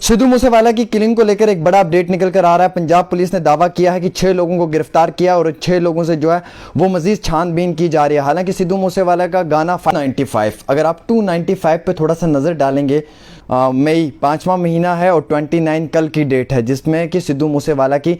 सिद्धू मूसेवाला की किलिंग को लेकर एक बड़ा अपडेट निकल कर आ रहा है। पंजाब पुलिस ने दावा किया है कि 6 लोगों को गिरफ्तार किया और 6 लोगों से जो है वो मजीद छानबीन की जा रही है। हालांकि सिद्धू मूसेवाला का गाना 595, अगर आप 295 पे थोड़ा सा नज़र डालेंगे, मई 5वां महीना है और 29 कल की डेट है जिसमें कि सिद्धू मूसेवाला की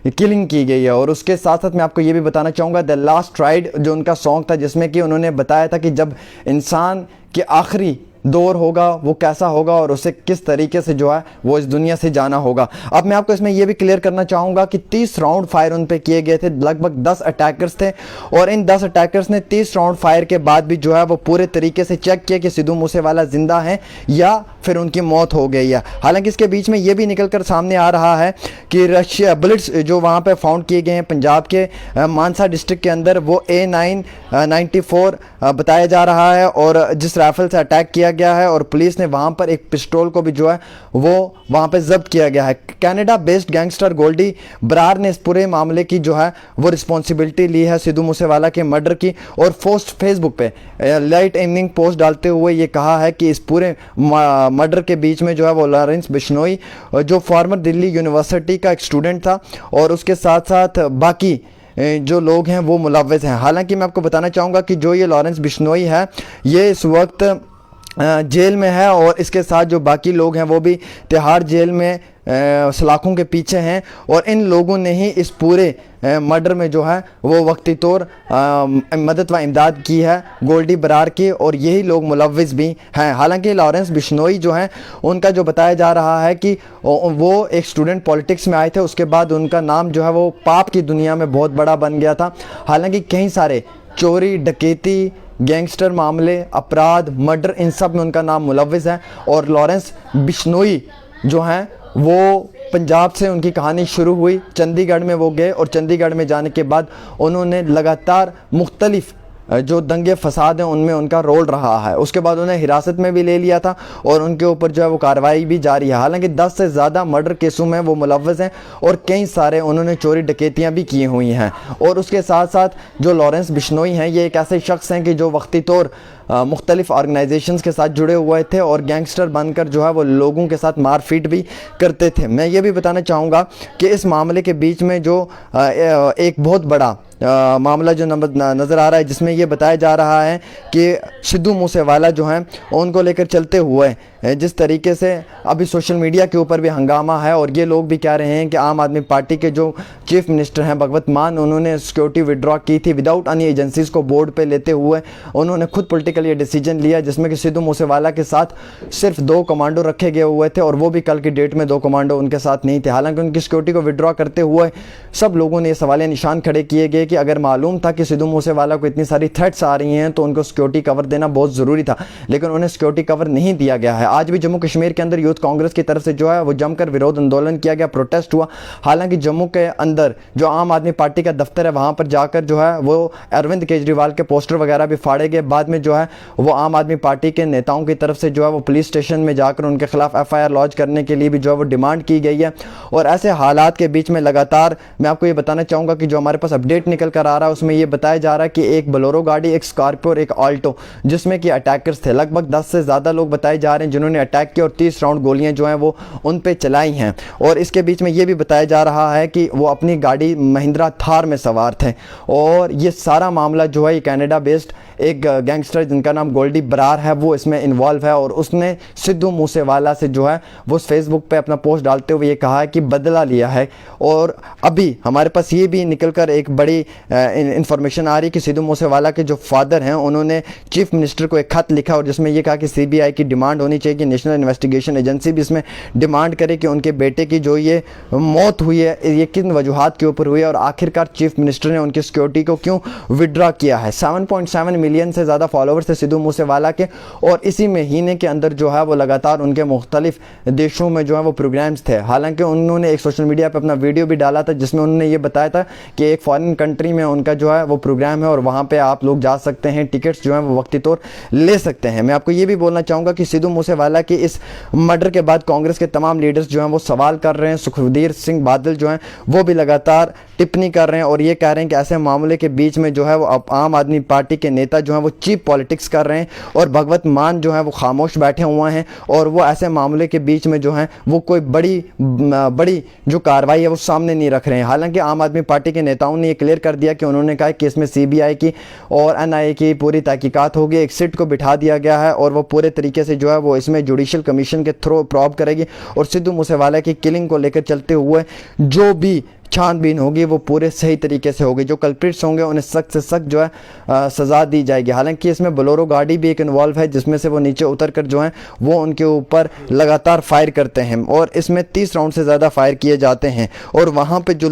किलिंग की गई है। और उसके साथ साथ मैं आपको ये भी बताना चाहूँगा, द लास्ट राइड जो उनका सॉन्ग था जिसमें कि उन्होंने बताया था कि जब इंसान के आखिरी दौर होगा वो कैसा होगा और उसे किस तरीके से जो है वो इस दुनिया से जाना होगा। अब मैं आपको इसमें यह भी क्लियर करना चाहूँगा कि 30 राउंड फायर उन पे किए गए थे। लगभग 10 अटैकर्स थे और इन 10 अटैकर्स ने 30 राउंड फायर के बाद भी जो है वो पूरे तरीके से चेक किया कि सिद्धू मूसेवाला जिंदा हैं या फिर उनकी मौत हो गई है। हालांकि इसके बीच में ये भी निकल कर सामने आ रहा है कि रशिया बुलेट्स जो वहाँ पर फाउंड किए गए हैं पंजाब के मानसा डिस्ट्रिक्ट के अंदर, वो A994 बताया जा रहा है और जिस राइफल से अटैक किया गया है। और पुलिस ने वहां पर एक पिस्टल को भी जो है वो वहां पे जब्त किया गया है। Canada based gangster Goldy Brar ने इस पूरे मामले की जो है वो रिस्पॉन्सिबिलिटी ली है सिद्धू मूसेवाला के मर्डर की, और पोस्ट फेसबुक पे लाइट इवनिंग पोस्ट डालते हुए ये कहा है कि इस पूरे मर्डर के बीच में जो है वो लॉरेंस बिश्नोई जो फॉर्मर दिल्ली यूनिवर्सिटी का एक स्टूडेंट था और उसके साथ साथ बाकी जो लोग हैं वो मुलव्वस हैं। हालांकि मैं आपको बताना चाहूँगा कि जो ये लॉरेंस बिश्नोई है ये इस वक्त जेल में है और इसके साथ जो बाकी लोग हैं वो भी तिहाड़ जेल में सलाखों के पीछे हैं। और इन लोगों ने ही इस पूरे मर्डर में जो है वो वक्ती तौर मदद व इमदाद की है गोल्डी बरार की, और यही लोग मुलव्विस भी हैं। हालांकि लॉरेंस बिश्नोई जो हैं उनका जो बताया जा रहा है कि वो एक स्टूडेंट पॉलिटिक्स में आए थे, उसके बाद उनका नाम जो है वो पाप की दुनिया में बहुत बड़ा बन गया था। हालांकि कई सारे चोरी, डकैती, गैंगस्टर मामले, अपराध, मर्डर, इन सब में उनका नाम मुलव्विस है। और लॉरेंस बिश्नोई जो हैं वो पंजाब से उनकी कहानी शुरू हुई, चंडीगढ़ में वो गए और चंडीगढ़ में जाने के बाद उन्होंने लगातार मुख्तलिफ जो दंगे फसाद हैं उनमें उनका रोल रहा है। उसके बाद उन्हें हिरासत में भी ले लिया था और उनके ऊपर जो है वो कार्रवाई भी जारी है। हालांकि 10 से ज़्यादा मर्डर केसों में वो मुलव्वस हैं और कई सारे उन्होंने चोरी डकैतियाँ भी की हुई हैं। और उसके साथ साथ जो लॉरेंस बिश्नोई हैं ये एक ऐसे शख्स हैं कि जो वक्ती तौर मुख्तलिफ ऑर्गेनाइजेशंस के साथ जुड़े हुए थे और गैंगस्टर बनकर जो है वो लोगों के साथ मारपीट भी करते थे। मैं ये भी बताना चाहूँगा कि इस मामले के बीच में जो एक बहुत बड़ा मामला जो नज़र आ रहा है जिसमें ये बताया जा रहा है कि सिद्धू मूसेवाला जो हैं उनको लेकर चलते हुए जिस तरीके से अभी सोशल मीडिया के ऊपर भी हंगामा है और ये लोग भी कह रहे हैं कि आम आदमी पार्टी के जो चीफ मिनिस्टर हैं भगवंत मान, उन्होंने सिक्योरिटी विड्रॉ की थी विदाउट एनी एजेंसीज़ को बोर्ड पे लेते हुए। उन्होंने खुद पॉलिटिकल ये डिसीजन लिया जिसमें कि सिद्धू मूसेवाला के साथ सिर्फ 2 कमांडो रखे गए हुए थे और वो भी कल की डेट में 2 कमांडो उनके साथ नहीं थे। हालांकि उनकी सिक्योरिटी को विड्रॉ करते हुए सब लोगों ने ये सवालिया निशान खड़े किए गए कि अगर मालूम था कि सिद्धू मूसेवाला को इतनी सारी थ्रेट्स आ रही हैं तो उनको सिक्योरिटी कवर देना बहुत ज़रूरी था, लेकिन उन्हें सिक्योरिटी कवर नहीं दिया गया है। आज भी जम्मू कश्मीर के अंदर यूथ कांग्रेस की तरफ से जो है वो जमकर विरोध आंदोलन किया गया, प्रोटेस्ट हुआ। हालांकि जम्मू के अंदर जो आम आदमी पार्टी का दफ्तर है वहां पर जाकर जो है वो अरविंद केजरीवाल के पोस्टर वगैरह भी फाड़े गए। बाद में जो है वो आम आदमी पार्टी के नेताओं की तरफ से जो है वो पुलिस स्टेशन में जाकर उनके खिलाफ FIR लॉन्च करने के लिए भी जो है वो डिमांड की गई है। और ऐसे हालात के बीच में लगातार मैं आपको ये बताना चाहूँगा कि जो हमारे पास अपडेट निकल कर आ रहा है उसमें ये बताया जा रहा है कि एक बोलेरो गाड़ी, एक स्कॉर्पियो और एक ऑल्टो जिसमें कि अटैकर्स थे, लगभग 10 से ज़्यादा लोग बताए जा रहे हैं जिन्होंने अटैक किया और 30 राउंड गोलियां जो हैं वो उन पे चलाई हैं। और इसके बीच में ये भी बताया जा रहा है कि वो अपनी गाड़ी महिंद्रा थार में सवार थे। और ये सारा मामला जो है ये कनाडा बेस्ड एक गैंगस्टर जिनका नाम गोल्डी बरार है वो इसमें इन्वॉल्व है और उसने सिद्धू मूसेवाला से जो है वो फेसबुक पे अपना पोस्ट डालते हुए ये कहा है कि बदला लिया है। और अभी हमारे पास ये भी निकल कर एक बड़ी इंफॉर्मेशन आ रही है कि सिद्धू मूसेवाला के जो फादर हैं उन्होंने चीफ मिनिस्टर को एक खत लिखा और जिसमें ये कहा कि CBI की डिमांड होनी चाहिए कि नेशनल इन्वेस्टिगेशन एजेंसी भी इसमें डिमांड करे कि उनके बेटे की जो ये मौत हुई है ये किन वजूहात के ऊपर हुई है और आखिरकार चीफ मिनिस्टर ने उनकी सिक्योरिटी को क्यों विड्रॉ किया है। 7.7 मिलियन से ज़्यादा फॉलोअर्स थे सिद्धू मूसेवाला के और इसी महीने के अंदर जो है वो लगातार उनके मुख्तलिफ देशों में जो है वो प्रोग्राम्स थे। हालांकि उन्होंने एक सोशल मीडिया पर अपना वीडियो भी डाला था जिसमें उन्होंने ये बताया था कि एक फॉरेन कंट्री में उनका जो है वो प्रोग्राम है और वहाँ पर आप लोग जा सकते हैं, टिकट्स जो हैं वो वक्ती तौर ले सकते हैं। मैं आपको ये भी बोलना चाहूँगा कि सिद्धू मूसेवाला की इस मर्डर के बाद कांग्रेस के तमाम लीडर्स जो हैं वो सवाल कर रहे हैं। सुखबीर सिंह बादल जो हैं वो भी लगातार टिप्पणी कर रहे हैं और ये कह रहे हैं कि ऐसे मामले के बीच में जो है वो आम आदमी पार्टी के नेता वाला जो है वो चीप पॉलिटिक्स कर रहे हैं और भगवत मान जो है वो खामोश बैठे हुए हैं और वो ऐसे मामले के बीच में जो है वो कोई बड़ी जो कार्रवाई है वो सामने नहीं रख रहे हैं। हालांकि आम आदमी पार्टी के नेताओं ने ये क्लियर कर दिया कि उन्होंने कहा कि इसमें सीबीआई की और एनआईए की पूरी तहकीकात होगी, एक सिट को बिठा दिया गया है और वो पूरे तरीके से जो है वो इसमें जुडिशल कमीशन के थ्रू प्रॉब करेगी और सिद्धू मूसेवाला की किलिंग को लेकर चलते हुए जो भी छानबीन होगी वो पूरे सही तरीके से होगी। जो कल्प्रिट्स होंगे उन्हें सख्त से सख्त जो है सज़ा दी जाएगी। हालांकि इसमें बोलेरो गाड़ी भी एक इन्वॉल्व है जिसमें से वो नीचे उतर कर जो है वो उनके ऊपर लगातार फायर करते हैं और इसमें 30 राउंड से ज़्यादा फायर किए जाते हैं और वहाँ पे जो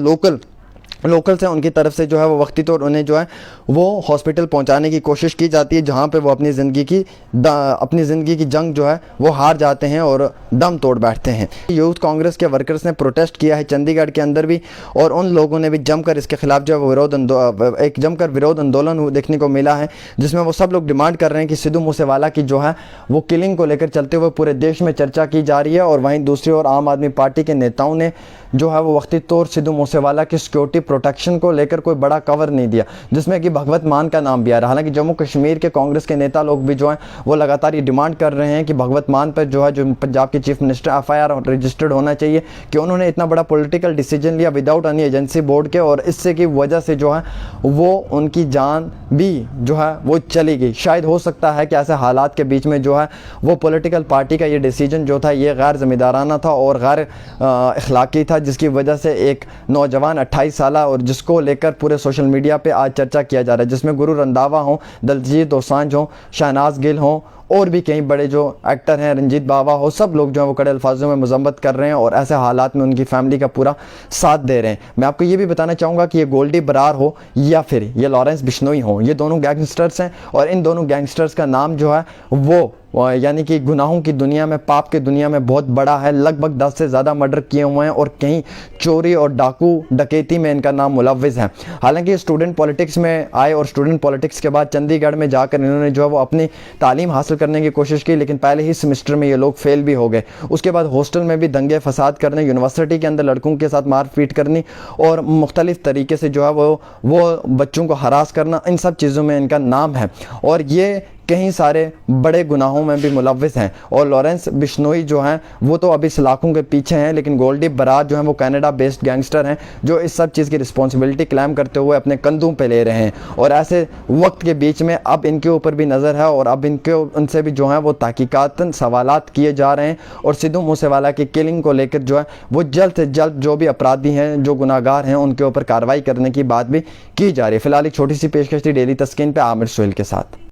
लोकल्स हैं उनकी तरफ से जो है वो वक्ती तौर उन्हें जो है वो हॉस्पिटल पहुंचाने की कोशिश की जाती है जहां पे वो अपनी ज़िंदगी की जंग जो है वो हार जाते हैं और दम तोड़ बैठते हैं। यूथ कांग्रेस के वर्कर्स ने प्रोटेस्ट किया है चंडीगढ़ के अंदर भी और उन लोगों ने भी जमकर इसके खिलाफ जो है वो जमकर विरोध आंदोलन देखने को मिला है जिसमें वो सब लोग डिमांड कर रहे हैं कि सिद्धू मूसेवाला की जो है वो किलिंग को लेकर चलते हुए पूरे देश में चर्चा की जा रही है। और वहीं दूसरी ओर आम आदमी पार्टी के नेताओं ने जो है वो वक्ती तौर सिद्धू मूसेवाला की सिक्योरिटी प्रोटेक्शन को लेकर कोई बड़ा कवर नहीं दिया जिसमें कि भगवत मान का नाम भी आ रहा है। हालांकि जम्मू कश्मीर के कांग्रेस के नेता लोग भी जो हैं वो लगातार ये डिमांड कर रहे हैं कि भगवत मान पर जो है जो पंजाब के चीफ मिनिस्टर एफआईआर रजिस्टर्ड होना चाहिए कि उन्होंने इतना बड़ा पॉलिटिकल डिसीजन लिया विदाउट एनी एजेंसी बोर्ड के और इससे की वजह से जो है वो उनकी जान भी जो है वो चली गई। शायद हो सकता है कि ऐसे हालात के बीच में जो है वो पॉलिटिकल पार्टी का ये डिसीजन जो था ये गैर ज़िम्मेदाराना था और गैर अखलाकी था जिसकी वजह से एक नौजवान 28 साल और जिसको लेकर पूरे सोशल मीडिया पे आज चर्चा किया जा रहा है जिसमें गुरु रंधावा हों, दलजीत दोसांझ हों, शहनाज गिल हों और भी कई बड़े जो एक्टर हैं रंजीत बावा हो, सब लोग जो है वो कड़े अल्फाजों में मजम्मत कर रहे हैं और ऐसे हालात में उनकी फैमिली का पूरा साथ दे रहे हैं। मैं आपको ये भी बताना चाहूँगा कि ये गोल्डी बरार हो या फिर ये लॉरेंस बिश्नोई हो, ये दोनों गैंगस्टर्स हैं और इन दोनों गैंगस्टर्स का नाम जो है वो यानी कि गुनाहों की दुनिया में, पाप की दुनिया में बहुत बड़ा है। लगभग 10 से ज़्यादा मर्डर किए हुए हैं और कहीं चोरी और डाकू डकैती में इनका नाम मुलव्विज़ है। हालांकि स्टूडेंट पॉलिटिक्स में आए और स्टूडेंट पॉलिटिक्स के बाद चंडीगढ़ में जाकर इन्होंने जो है वो अपनी तालीम हासिल करने की कोशिश की लेकिन पहले ही सेमेस्टर में ये लोग फेल भी हो गए। उसके बाद हॉस्टल में भी दंगे फसाद करने, यूनिवर्सिटी के अंदर लड़कों के साथ मारपीट करनी और मुख्तलिफ तरीके से जो है वो बच्चों को हरास करना, इन सब चीज़ों में इनका नाम है और ये कई सारे बड़े गुनाहों में भी मुलव्विस हैं। और लॉरेंस बिश्नोई जो हैं वो तो अभी सलाखों के पीछे हैं लेकिन गोल्डी बरार जो हैं वो कनाडा बेस्ड गैंगस्टर हैं जो इस सब चीज़ की रिस्पॉन्सिबिलिटी क्लेम करते हुए अपने कंधों पे ले रहे हैं और ऐसे वक्त के बीच में अब इनके ऊपर भी नज़र है और अब उनसे भी जो है वो तहकीकातन सवालात किए जा रहे हैं और सिद्धू मूसेवाला की किलिंग को लेकर जो है वो जल्द से जल्द जो भी अपराधी हैं, जो गुनाहगार हैं, उनके ऊपर कार्रवाई करने की बात भी की जा रही है। फिलहाल एक छोटी सी पेशकश थी डेली तस्कीन पे आमिर सुहेल के साथ।